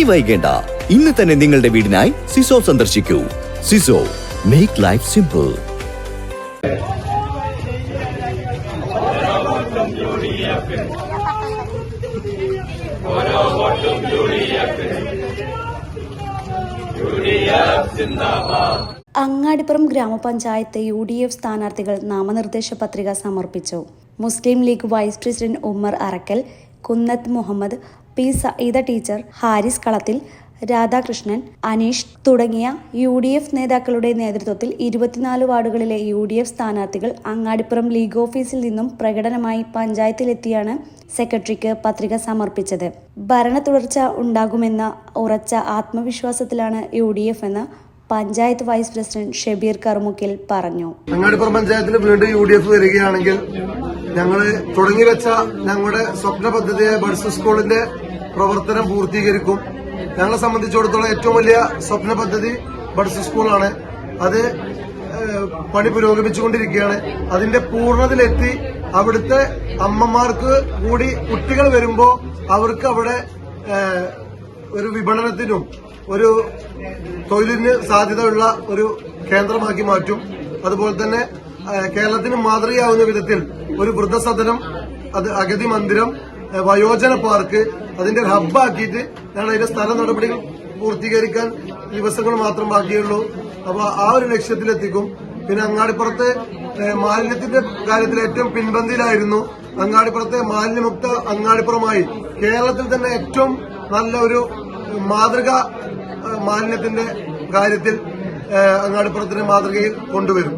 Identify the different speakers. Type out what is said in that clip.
Speaker 1: ഇനി വൈകേണ്ട, ഇന്ന് തന്നെ നിങ്ങളുടെ വീടിനായി സിസോ സന്ദർശിക്കൂ. സിസോ, മേക്ക് ലൈഫ് സിമ്പിൾ.
Speaker 2: അങ്ങാടിപ്പുറം ഗ്രാമപഞ്ചായത്ത് UDF സ്ഥാനാർത്ഥികൾ നാമനിർദ്ദേശ പത്രിക സമർപ്പിച്ചു. Muslim League vice president Ummer Arakkal, Kunnath Muhammad, P. Saeeda teacher, Haris Kalathil, Radhakrishnan, Aneesh തുടങ്ങിയ UDF നേതാക്കളുടെ നേതൃത്വത്തിൽ 24 വാർഡുകളിലെ UDF സ്ഥാനാർത്ഥികൾ അങ്ങാടിപ്പുറം ലീഗ് ഓഫീസിൽ നിന്നും പ്രകടനമായി പഞ്ചായത്തിലെത്തിയാണ് സെക്രട്ടറിക്ക് പത്രിക സമർപ്പിച്ചത്. ഭരണ തുടർച്ച ഉണ്ടാകുമെന്ന ഉറച്ച ആത്മവിശ്വാസത്തിലാണ് UDF എന്ന് പഞ്ചായത്ത് വൈസ് പ്രസിഡന്റ് ഷബീർ കറുമുക്കിൽ പറഞ്ഞു.
Speaker 3: അങ്ങാടിപ്പുറം പഞ്ചായത്തിൽ വീണ്ടും UDF വരികയാണെങ്കിൽ ഞങ്ങൾ തുടങ്ങിവെച്ച ഞങ്ങളുടെ സ്വപ്ന പദ്ധതിയായ ബഡ്സ് സ്കൂളിന്റെ പ്രവർത്തനം പൂർത്തീകരിക്കും. ഞങ്ങളെ സംബന്ധിച്ചിടത്തോളം ഏറ്റവും വലിയ സ്വപ്ന പദ്ധതി ബഡ്സ് സ്കൂളാണ്. അത് പണി പുരോഗമിച്ചുകൊണ്ടിരിക്കുകയാണ്. അതിന്റെ പൂർണ്ണതയിലെത്തി അവിടുത്തെ അമ്മമാർക്ക് കൂടി കുട്ടികൾ വരുമ്പോൾ അവർക്ക് അവിടെ ഒരു വിപണനത്തിനും ഒരു തൊഴിലിന് സാധ്യതയുള്ള ഒരു കേന്ദ്രമാക്കി മാറ്റും. അതുപോലെ തന്നെ കേരളത്തിന് മാതൃകയാവുന്ന വിധത്തിൽ ഒരു വൃദ്ധസദനം, അത് അഗതി മന്ദിരം, വയോജന പാർക്ക് അതിന്റെ ഹബ്ബാക്കിയിട്ട് ഞങ്ങൾ അതിന്റെ സ്ഥല നടപടികൾ പൂർത്തീകരിക്കാൻ ദിവസങ്ങൾ മാത്രം ബാക്കിയുള്ളൂ. അപ്പൊ ആ ഒരു ലക്ഷ്യത്തിലെത്തിക്കും. പിന്നെ അങ്ങാടിപ്പുറത്തെ മാലിന്യത്തിന്റെ കാര്യത്തിൽ ഏറ്റവും പിൻപന്തിയിലായിരുന്നു. അങ്ങാടിപ്പുറത്തെ മാലിന്യമുക്ത അങ്ങാടിപ്പുറമായി കേരളത്തിൽ തന്നെ ഏറ്റവും നല്ല ഒരു മാതൃക മാലിന്യത്തിന്റെ കാര്യത്തിൽ അങ്ങാടിപ്പുറത്തിന്റെ മാതൃകയിൽ കൊണ്ടുവരും.